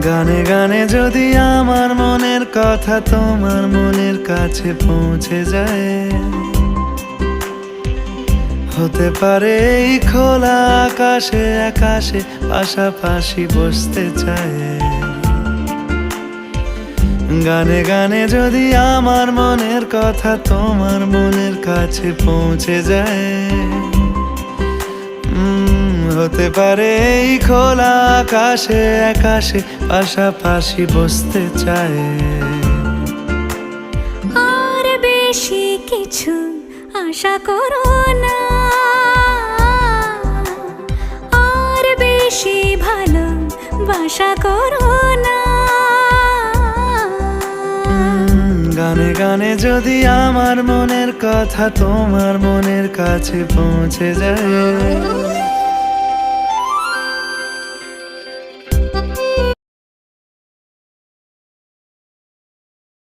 গানে গানে যদি আমার মনের কথা তোমার মনের কাছে পৌঁছে যায়, হতে পারে এই খোলা আকাশে আকাশে পাশাপাশি বসতে চায়। গানে গানে যদি আমার মনের কথা তোমার মনের কাছে পৌঁছে যায়, হতে পারে এই খোলা আকাশে আকাশে পাশাপাশি বসতে চায়। আর বেশি কিছু আশা করো না, আর বেশি ভালোবাসা করো না। গানে গানে যদি আমার মনের কথা তোমার মনের কাছে পৌঁছে যায়,